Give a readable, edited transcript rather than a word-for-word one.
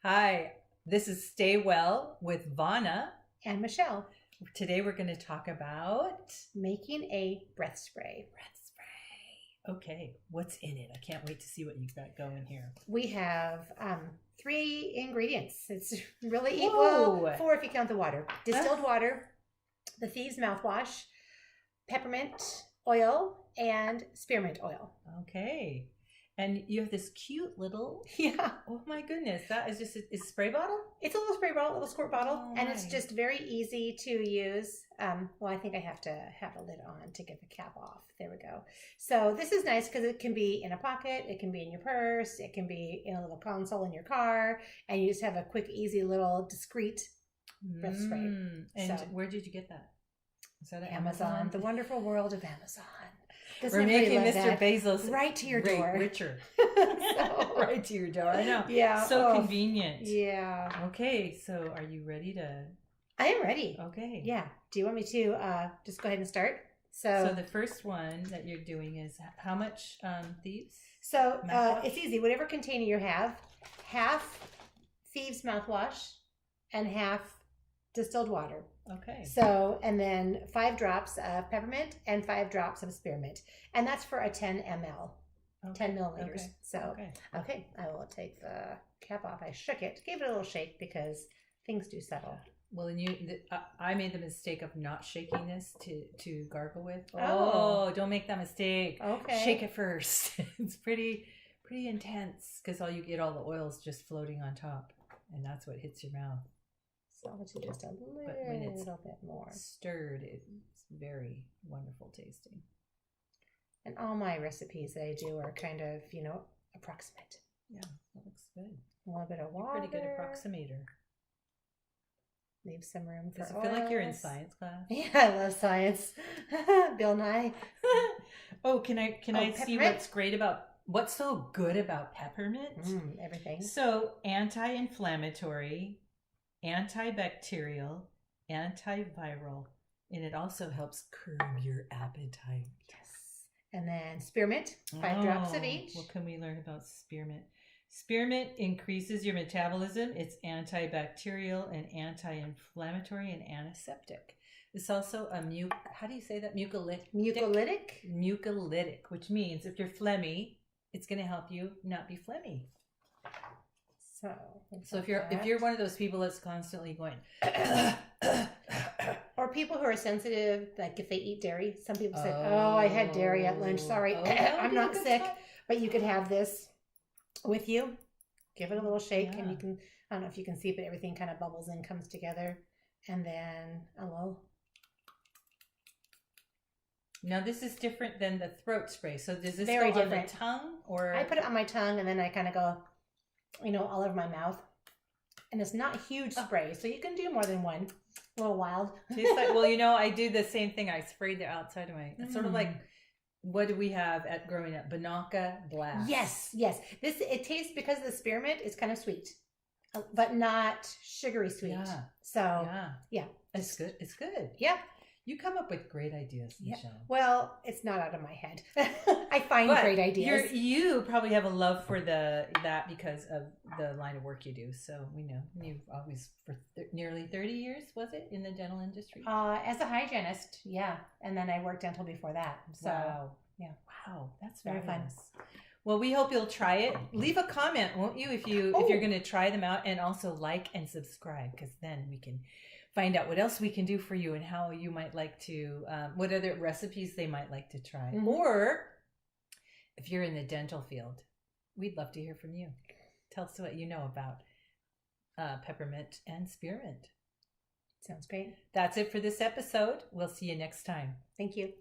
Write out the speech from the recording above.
Hi, this is Stay Well with Vana. And Michelle, Today we're going to talk about making a breath spray. breath spray. Okay, what's in it? I can't wait to see what you've got going here. We have 3 ingredients. It's really Whoa. well 4 if you count the water. Distilled water, the Thieves mouthwash, peppermint oil, and spearmint oil. Okay, and you have this cute little, Yeah, oh my goodness, that is just a spray bottle? it's a little spray bottle, a little squirt bottle, Oh, and it's my. just very easy to use. Well, I think I have to have a lid on to get the cap off. There we go. So this is nice because it can be in a pocket, it can be in your purse, it can be in a little console in your car, and you just have a quick, easy, little, discreet breath spray. And So- where did you get that? Is that at Amazon, the wonderful world of Amazon. Doesn't We're everybody making love Mr. that? Bezos Right to your door. richer. So- Right to your door. I know. Yeah. So oh, convenient. Yeah. Okay, so are you ready to? I am ready. Okay. Yeah. Do you want me to just go ahead and start? So So the first one that you're doing is how much thieves? it's Mouthwash? easy. Whatever container you have, half Thieves mouthwash and half distilled water. Okay. So, and then 5 drops of peppermint and 5 drops of spearmint. And that's for a 10 ml, 10 milliliters. Okay. So, okay, I will take the cap off. I shook it, gave it a little shake because things do settle. Well, and I made the mistake of not shaking this to gargle with. Oh. Don't make that mistake. Okay. Shake it first. It's pretty intense because all you get all the oils just floating on top, and that's what hits your mouth. So I'll do just a But when it's little bit more. Stirred, it's very wonderful tasting. And all my recipes that I do are kind of, approximate. Yeah, that looks good. A little bit of You're water. pretty good approximator. Leave some room for Does it feel like you're in oils. science class? Yeah, I love science. Bill Nye. Oh, can I see peppermint? what's so good about peppermint? Everything. So anti-inflammatory, antibacterial, antiviral, and it also helps curb your appetite. Yes. And then spearmint, 5 drops of Oh, each. What can we learn about spearmint? Spearmint increases your metabolism. It's antibacterial and anti-inflammatory and antiseptic. It's also how do you say that? Mucolytic. Mucolytic, which means if you're phlegmy, it's going to help you not be phlegmy. So if you're one of those people that's constantly going, or people who are sensitive, like if they eat dairy, some people say, "Oh, I had dairy at lunch. Sorry, I'm not sick." But you could have this with you. Give it a little shake, and you can. I don't know if you can see, but everything kind of bubbles and comes together, and then a little. Now this is different than the throat spray. So does this Very go on different. the tongue or? I put it on my tongue, and then I kind of go, all over my mouth. And it's not a huge spray, so you can do more than one. A little wild. Tastes like, well, I do the same thing. I sprayed the outside of my. It's sort of like, what do we have at growing up? Banaka Blast. Yes. It tastes, because of the spearmint, it's kind of sweet, but not sugary sweet. Yeah. So yeah, It's good. It's good. Yep. You come up with great ideas, Yeah. Michelle. Well, it's not out of my head. I find But great ideas. You probably have a love for that because of the line of work you do. So we know you've always for nearly 30 years, was it, in the dental industry? As a hygienist, yeah, and then I worked dental before that. So yeah. Wow, that's Very fun. fabulous. Well, we hope you'll try it. Leave a comment, won't you, if you're going to try them out, and also like and subscribe, because then we can find out what else we can do for you and how you might like to, what other recipes they might like to try. Mhm. Or if you're in the dental field, we'd love to hear from you. Tell us what you know about peppermint and spearmint. Sounds great. That's it for this episode. We'll see you next time. Thank you.